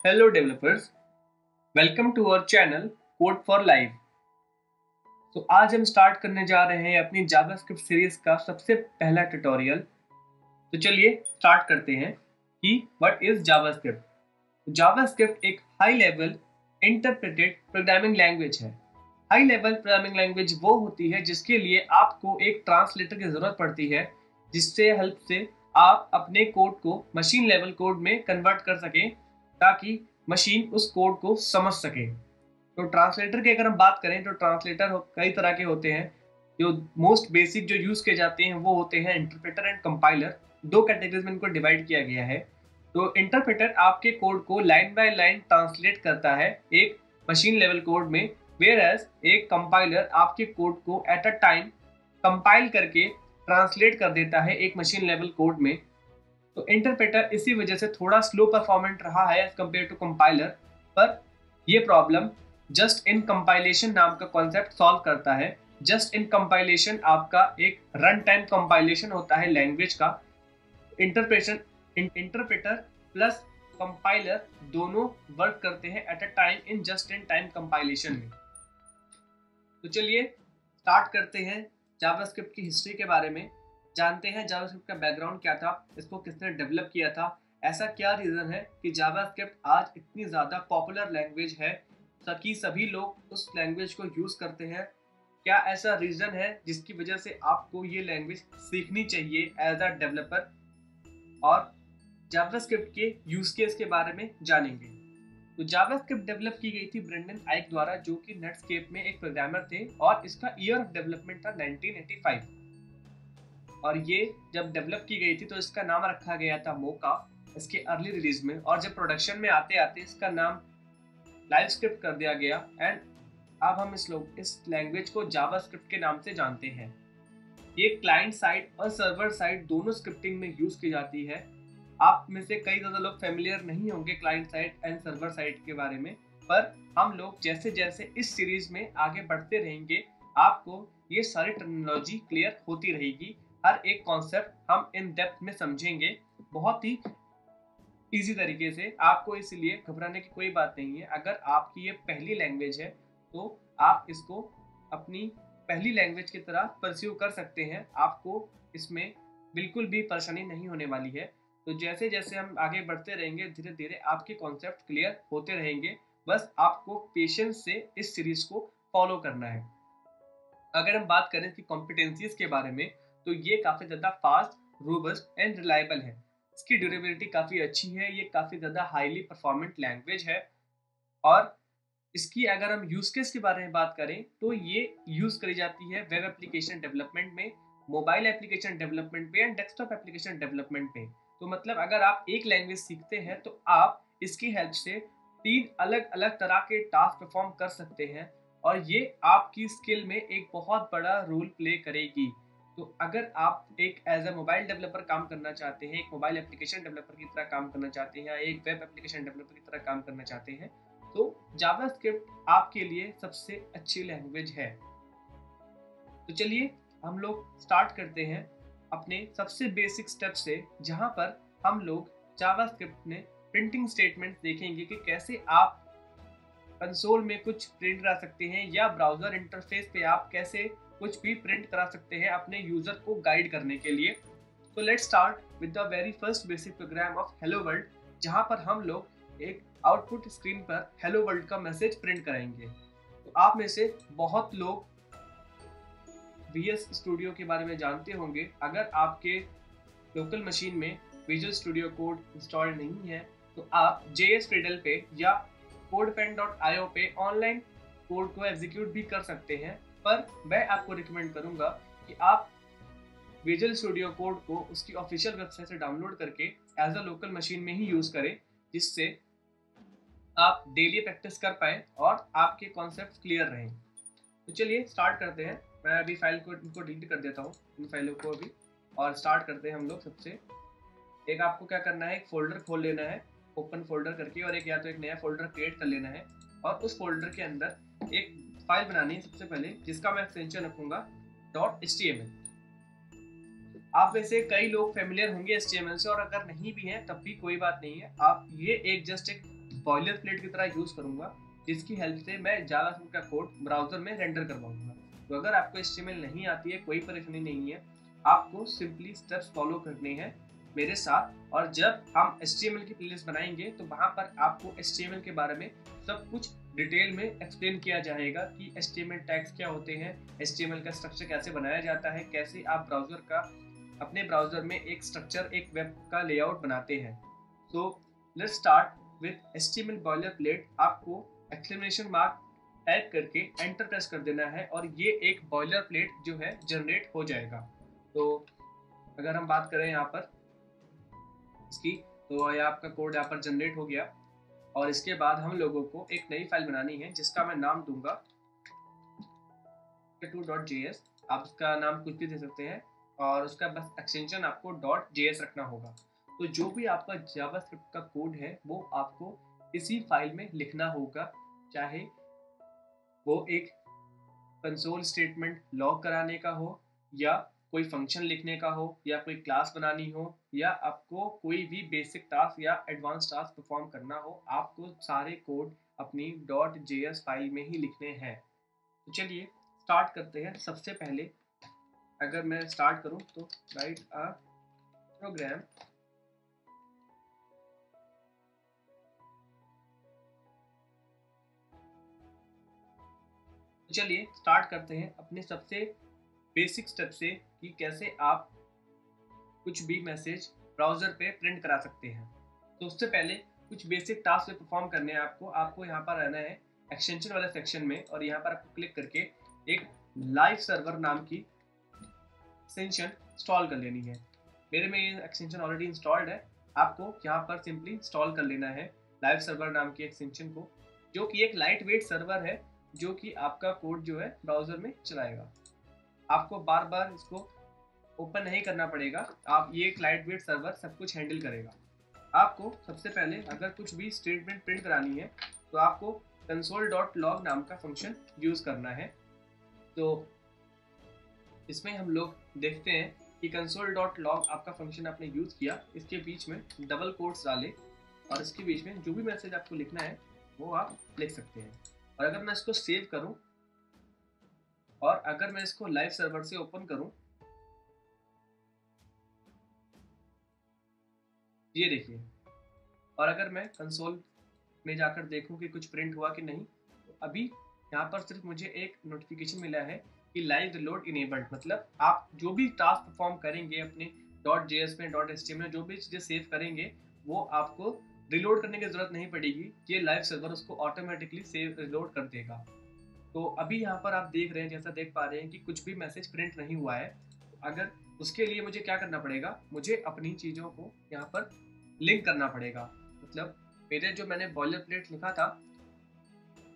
Hello developers, welcome to our channel Code for Life। तो आज हम स्टार्ट करने जा रहे हैं अपनी जावास्क्रिप्ट सीरीज का सबसे पहला ट्यूटोरियल। तो चलिए स्टार्ट करते हैं कि व्हाट इज जावास्क्रिप्ट। जावास्क्रिप्ट एक high level interpreted programming language है। हाई लेवल प्रोग्रामिंग लैंग्वेज वो होती है जिसके लिए आपको एक ट्रांसलेटर की जरूरत पड़ती है, जिससे हेल्प से आप अपने कोड को मशीन लेवल कोड में कन्वर्ट कर सकें ताकि मशीन उस कोड को समझ सके। तो ट्रांसलेटर की अगर हम बात करें तो ट्रांसलेटर कई तरह के होते हैं। जो मोस्ट बेसिक जो यूज किए जाते हैं वो होते हैं इंटरप्रेटर एंड कंपाइलर। दो कैटेगरीज में इनको डिवाइड किया गया है। तो इंटरप्रेटर आपके कोड को लाइन बाय लाइन ट्रांसलेट करता है एक मशीन लेवल कोड में, वेयर एज एक कंपाइलर आपके कोड को एट अ टाइम कंपाइल करके ट्रांसलेट कर देता है एक मशीन लेवल कोड में। तो इंटरप्रेटर इसी वजह से थोड़ा स्लो परफॉर्मेंट रहा है एज कम्पेयर टू कंपाइलर, पर ये प्रॉब्लम जस्ट इन कंपाइलेशन नाम का कॉन्सेप्ट सॉल्व करता है। जस्ट इन कंपाइलेशन आपका एक रन टाइम कंपाइलेशन होता है लैंग्वेज का। इंटरप्रेटर प्लस कंपाइलर दोनों वर्क करते हैं at a time in just in time compilation में। तो चलिए स्टार्ट करते हैं जावास्क्रिप्ट की हिस्ट्री के बारे में, जानते हैं जावास्क्रिप्ट का बैकग्राउंड क्या था, इसको किसने डेवलप किया था, ऐसा क्या रीजन है कि जावास्क्रिप्ट आज इतनी ज़्यादा पॉपुलर लैंग्वेज है ताकि सभी लोग उस लैंग्वेज को यूज़ करते हैं। क्या ऐसा रीजन है जिसकी वजह से आपको ये लैंग्वेज सीखनी चाहिए एज अ डेवलपर, और जावास्क्रिप्ट के यूज केस के बारे में जानेंगे। तो जावास्क्रिप्ट डेवलप की गई थी ब्रेंडन आइक द्वारा, जो कि नेटस्केप में एक प्रोग्रामर थे, और इसका ईयर ऑफ डेवलपमेंट था 1985। और ये जब डेवलप की गई थी तो इसका नाम रखा गया था मोका इसके अर्ली रिलीज में, और जब प्रोडक्शन में आते आते इसका नाम लाइव स्क्रिप्ट कर दिया गया। एंड अब हम इस लैंग्वेज को जावास्क्रिप्ट के नाम से जानते हैं। ये क्लाइंट साइड और सर्वर साइड दोनों स्क्रिप्टिंग में यूज की जाती है। आप में से कई ज़्यादा लोग फेमिलियर नहीं होंगे client side and server side के बारे में, पर हम लोग जैसे जैसे इस सीरीज में आगे बढ़ते रहेंगे आपको ये सारी टर्मिनोलॉजी क्लियर होती रहेगी। हर एक कॉन्सेप्ट हम इन डेप्थ में समझेंगे बहुत ही इजी तरीके से। आपको इसलिए घबराने की कोई बात नहीं है। अगर आपकी ये पहली लैंग्वेज है तो आप इसको अपनी पहली लैंग्वेज की तरह परस्यू कर सकते हैं। आपको इसमें बिल्कुल भी परेशानी नहीं होने वाली है। तो जैसे जैसे हम आगे बढ़ते रहेंगे धीरे धीरे आपके कॉन्सेप्ट क्लियर होते रहेंगे। बस आपको पेशेंस से इस सीरीज को फॉलो करना है। अगर हम बात करें कि कॉम्पिटेंसीज के बारे में, तो ये काफ़ी ज़्यादा फास्ट, रोबस्ट एंड रिलायबल है। इसकी ड्यूरेबिलिटी काफ़ी अच्छी है। ये काफ़ी ज़्यादा हाईली परफॉर्मेंट लैंग्वेज है। और इसकी अगर हम यूज केस के बारे में बात करें तो ये यूज करी जाती है वेब एप्लीकेशन डेवलपमेंट में, मोबाइल एप्लीकेशन डेवलपमेंट में एंड डेस्कटॉप एप्लीकेशन डेवलपमेंट में। तो मतलब अगर आप एक लैंग्वेज सीखते हैं तो आप इसकी हेल्प से 3 अलग अलग तरह के टास्क परफॉर्म कर सकते हैं, और ये आपकी स्किल में एक बहुत बड़ा रोल प्ले करेगी। तो अगर आप एक एज अ मोबाइल डेवलपर काम करना चाहते हैं, एक मोबाइल एप्लीकेशन डेवलपर की तरह काम करना चाहते हैं, या एक वेब एप्लीकेशन डेवलपर की तरह काम करना चाहते हैं, तो जावास्क्रिप्ट आपके लिए सबसे अच्छी लैंग्वेज है। तो चलिए हम लोग स्टार्ट करते हैं अपने सबसे बेसिक स्टेप से, जहां पर हम लोग जावास्क्रिप्ट में प्रिंटिंग स्टेटमेंट देखेंगे कि कैसे आप कंसोल में कुछ प्रिंट करा सकते हैं, या ब्राउजर इंटरफेस पे आप कैसे कुछ भी प्रिंट करा सकते हैं अपने यूजर को गाइड करने के लिए। तो let's start with the very first basic programme of hello world, जहां पर हम लोग एक आउटपुट स्क्रीन पर हेलो वर्ल्ड का मैसेज प्रिंट करेंगे। तो आप में से बहुत लोग VS स्टूडियो के बारे में जानते होंगे। अगर आपके लोकल मशीन में विजुअल स्टूडियो कोड इंस्टॉल नहीं है तो आप JS Fiddle पे या codepen.io पे ऑनलाइन कोड को एग्जीक्यूट भी कर सकते हैं। पर मैं आपको रिकमेंड करूंगा कि आप विजुअल स्टूडियो कोड को उसकी ऑफिशियल वेबसाइट से डाउनलोड करके एज अ लोकल मशीन में ही यूज़ करें, जिससे आप डेली प्रैक्टिस कर पाएँ और आपके कॉन्सेप्ट क्लियर रहें। तो चलिए स्टार्ट करते हैं। मैं अभी फाइल को इनको डिलीट कर देता हूँ, इन फाइलों को अभी, और स्टार्ट करते हैं हम लोग। सबसे एक आपको क्या करना है, एक फोल्डर खोल लेना है ओपन फोल्डर करके, और एक या तो एक नया फोल्डर क्रिएट कर लेना है, और उस फोल्डर के अंदर एक फाइल बनानी है सबसे पहले, जिसका मैं एक्सटेंशन रखूंगा .html। आप में से कई लोग फेमिलियर होंगे HTML से, और अगर नहीं भी हैं तब भी कोई बात नहीं है। आप ये एक जस्ट एक बॉयलर प्लेट की तरह यूज करूंगा, जिसकी हेल्प से मैं जावास्क्रिप्ट का कोड ब्राउजर में रेंडर करवाऊंगा। तो अगर आपको HTML नहीं आती है, कोई परेशानी नहीं है, आपको सिंपली स्टेप्स फॉलो करने हैं मेरे साथ, और जब हम HTML की प्लेलिस्ट बनाएंगे तो वहां पर आपको HTML के बारे में सब कुछ डिटेल में एक्सप्लेन किया जाएगा कि HTML टैग्स क्या होते हैं, HTML का स्ट्रक्चर कैसे बनाया जाता है, कैसे आप ब्राउजर का अपने ब्राउजर में एक स्ट्रक्चर, एक वेब का लेआउट बनाते हैं। तो let's start with HTML boiler plate. आपको एक्सक्लेमेशन मार्क टाइप करके एंटर प्रेस कर देना है और ये एक बॉयलर प्लेट जो है जनरेट हो जाएगा। तो अगर हम बात करें यहाँ पर इसकी, तो यह आपका कोड यहाँ पर जनरेट हो गया, और इसके बाद हम लोगों को एक नई फाइल बनानी है जिसका मैं नाम दूंगा 2.js। आप उसका नाम कुछ भी दे सकते हैं और उसका बस एक्सटेंशन आपको .js रखना होगा। तो जो भी आपका जावास्क्रिप्ट का कोड है वो आपको इसी फाइल में लिखना होगा, चाहे वो एक कंसोल स्टेटमेंट लॉग कराने का हो, या कोई फंक्शन लिखने का हो, या कोई क्लास बनानी हो, या आपको कोई भी बेसिक टास्क या एडवांस टास्क परफॉर्म करना हो, आपको सारे कोड अपनी .js फाइल में ही लिखने हैं। तो चलिए स्टार्ट करते हैं। सबसे पहले अगर मैं स्टार्ट करूं तो राइट अ प्रोग्राम, तो चलिए स्टार्ट करते हैं अपने सबसे बेसिक स्टेप से कि कैसे आप कुछ भी मैसेज ब्राउजर पे प्रिंट करा सकते हैं। तो उससे पहले कुछ बेसिक टास्क पे परफॉर्म करने हैं आपको यहाँ पर रहना है एक्सटेंशन वाले सेक्शन में, और यहाँ पर आपको क्लिक करके एक लाइव सर्वर नाम की एक्सटेंशन इंस्टॉल कर लेनी है। मेरे में ये एक्सटेंशन ऑलरेडी इंस्टॉल्ड है, आपको यहाँ पर सिंपली इंस्टॉल कर लेना है लाइव सर्वर नाम की एक्सटेंशन को, जो कि एक लाइट वेट सर्वर है जो कि आपका कोड जो है ब्राउजर में चलाएगा। आपको बार बार इसको ओपन नहीं करना पड़ेगा, आप ये एक लाइट वेट सर्वर सब कुछ हैंडल करेगा। आपको सबसे पहले अगर कुछ भी स्टेटमेंट प्रिंट करानी है तो आपको console.log नाम का फंक्शन यूज करना है। तो इसमें हम लोग देखते हैं कि console.log आपका फंक्शन आपने यूज किया, इसके बीच में डबल कोट्स डाले और इसके बीच में जो भी मैसेज आपको लिखना है वो आप लिख सकते हैं। और अगर मैं इसको सेव करूं और अगर मैं इसको लाइव सर्वर से ओपन करूं, ये देखिए, और अगर मैं कंसोल में जाकर देखूं कि कुछ प्रिंट हुआ कि नहीं, तो अभी यहाँ पर सिर्फ मुझे एक नोटिफिकेशन मिला है कि लाइव रिलोड इनेबल्ड, मतलब आप जो भी टास्क परफॉर्म करेंगे अपने .js में .html में जो भी चीज़ें सेव करेंगे वो आपको रिलोड करने की जरूरत नहीं पड़ेगी, ये लाइव सर्वर उसको ऑटोमेटिकली सेव रिलोड कर देगा। तो अभी यहाँ पर आप देख रहे हैं, जैसा देख पा रहे हैं कि कुछ भी मैसेज प्रिंट नहीं हुआ है। अगर उसके लिए मुझे क्या करना पड़ेगा, मुझे अपनी चीज़ों को यहाँ पर लिंक करना पड़ेगा। मतलब मेरे जो मैंने बॉयलर प्लेट लिखा था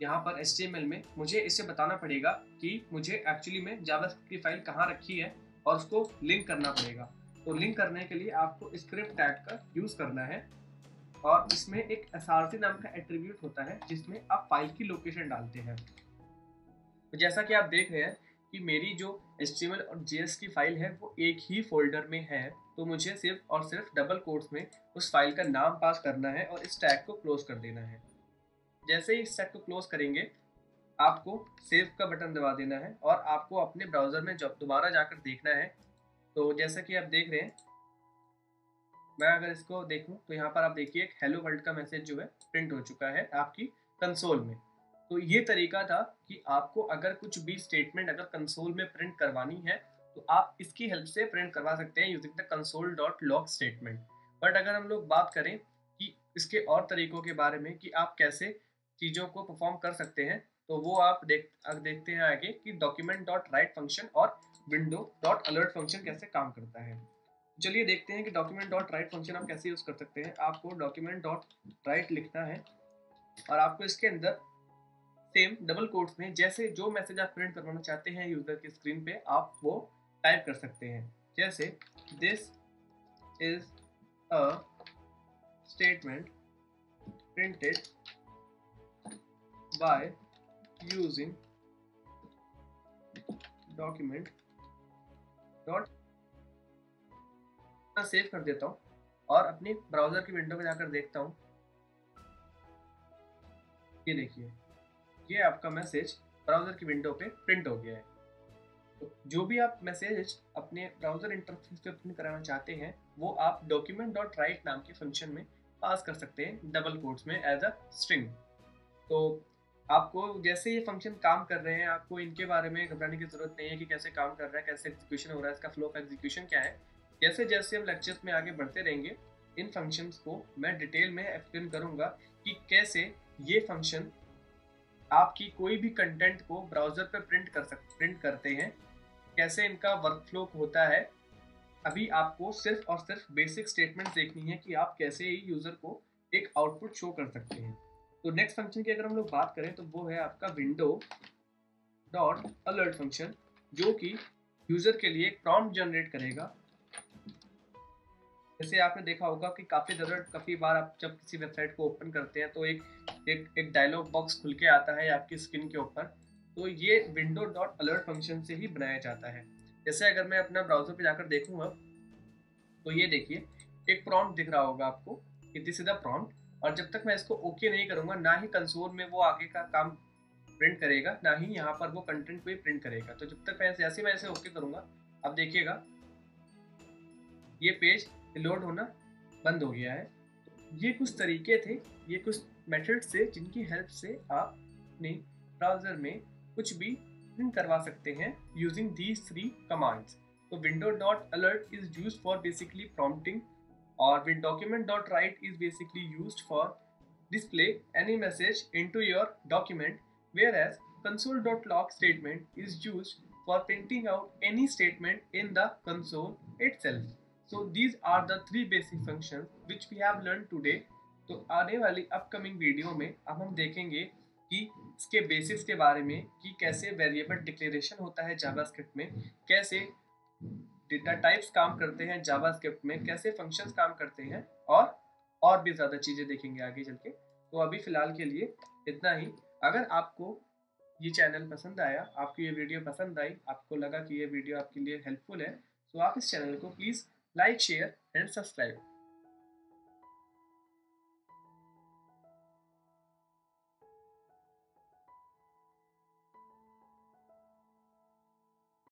यहाँ पर HTML में, मुझे इसे बताना पड़ेगा कि मुझे एक्चुअली में जावास्क्रिप्ट की फाइल कहाँ रखी है और उसको लिंक करना पड़ेगा। तो लिंक करने के लिए आपको स्क्रिप्ट टैग का यूज़ करना है, और इसमें एक src नाम का एट्रीब्यूट होता है जिसमें आप फाइल की लोकेशन डालते हैं। तो जैसा कि आप देख रहे हैं कि मेरी जो HTML और JS की फाइल है वो एक ही फोल्डर में है, तो मुझे सिर्फ और सिर्फ डबल कोट्स में उस फाइल का नाम पास करना है और इस टैग को क्लोज कर देना है। जैसे ही इस टैग को क्लोज करेंगे आपको सेव का बटन दबा देना है और आपको अपने ब्राउजर में जब दोबारा जाकर देखना है। तो जैसा कि आप देख रहे हैं, मैं अगर इसको देखूं तो यहाँ पर आप देखिए एक हेलो वर्ल्ड का मैसेज जो है प्रिंट हो चुका है आपकी कंसोल में। तो ये तरीका था कि आपको अगर कुछ भी स्टेटमेंट अगर कंसोल में प्रिंट करवानी है तो आप इसकी हेल्प से प्रिंट करवा सकते हैं using the console.log statement. But अगर हम लोग बात करें कि इसके और तरीकों के बारे में कि आप कैसे चीज़ों को परफॉर्म कर सकते हैं, तो वो आप देखते हैं आगे कि document.write फंक्शन और window.alert फंक्शन कैसे काम करता है। चलिए देखते हैं कि document.write फंक्शन आप कैसे यूज़ कर सकते हैं। आपको document.write लिखना है और आपको इसके अंदर सेम डबल कोट्स में जैसे जो मैसेज आप प्रिंट करवाना चाहते हैं यूजर की स्क्रीन पे, आप वो टाइप कर सकते हैं। जैसे this is a statement printed by using document dot, save कर देता हूँ और अपनी ब्राउजर की विंडो में जाकर देखता हूँ ये देखिए, ये आपका मैसेज ब्राउज़र की विंडो पे प्रिंट हो गया है। तो जो भी आप मैसेज अपने ब्राउज़र इंटरफेस पे प्रिंट कराना चाहते हैं, वो आप document.write नाम के फंक्शन में पास कर सकते हैं डबल कोट्स में एज अ स्ट्रिंग। तो आपको जैसे ये फंक्शन काम कर रहे हैं, आपको इनके बारे में घबराने की ज़रूरत नहीं है कि कैसे काम कर रहा है, कैसे एग्जीक्यूशन हो रहा है, इसका फ्लो ऑफ एग्जीक्यूशन क्या है। जैसे जैसे हम लेक्चर्स में आगे बढ़ते रहेंगे, इन फंक्शंस को मैं डिटेल में एक्सप्लेन करूंगा कि कैसे ये फंक्शन आपकी कोई भी कंटेंट को ब्राउज़र पर प्रिंट करते हैं, कैसे इनका वर्कफ्लो होता है। अभी आपको सिर्फ और सिर्फ बेसिक स्टेटमेंट देखनी है कि आप कैसे ही यूज़र को एक आउटपुट शो कर सकते हैं। तो नेक्स्ट फंक्शन की अगर हम लोग बात करें तो वो है आपका विंडो डॉट अलर्ट फंक्शन, जो कि यूज़र के लिए एक प्रॉम्प्ट जनरेट करेगा। जैसे आपने देखा होगा कि काफ़ी बार आप जब किसी वेबसाइट को ओपन करते हैं तो एक डायलॉग बॉक्स खुल के आता है आपकी स्क्रीन के ऊपर। तो ये विंडो डॉट अलर्ट फंक्शन से ही बनाया जाता है। जैसे अगर मैं अपना ब्राउज़र पे जाकर देखूंगा तो ये देखिए, एक प्रॉम्प्ट दिख रहा होगा आपको कि दिस इज द प्रॉम्प्ट। और जब तक मैं इसको ओके नहीं करूंगा, ना ही कंसोल में वो आगे का काम प्रिंट करेगा, ना ही यहाँ पर वो कंटेंट को ही प्रिंट करेगा। तो जब तक मैं इसे ओके करूंगा, अब देखिएगा ये पेज लोड होना बंद हो गया है। ये कुछ तरीके थे, ये कुछ मेथड्स थे जिनकी हेल्प से आप अपने ब्राउज़र में कुछ भी प्रिंट करवा सकते हैं यूजिंग दीज 3 कमांड्स। तो window dot alert is used for basically prompting, और with document.write is basically used for display any message into your document, whereas console.log statement is used for printing out any statement in the console itself. So these are the three basic functions which we have learned today. तो आने वाली upcoming video में अब हम देखेंगे कि इसके basics के बारे में, कि कैसे वेरिएबल डिक्लेरेशन होता है जावास्क्रिप्ट में, कैसे डेटा टाइप्स काम करते हैं जावास्क्रिप्ट में, कैसे फंक्शंस काम करते हैं, और भी ज़्यादा चीज़ें देखेंगे आगे चल के। तो अभी फ़िलहाल के लिए इतना ही। अगर आपको ये चैनल पसंद आया, आपको ये वीडियो पसंद आई, आपको लगा कि ये वीडियो आपके लिए हेल्पफुल है, तो आप इस चैनल को please like, share and subscribe.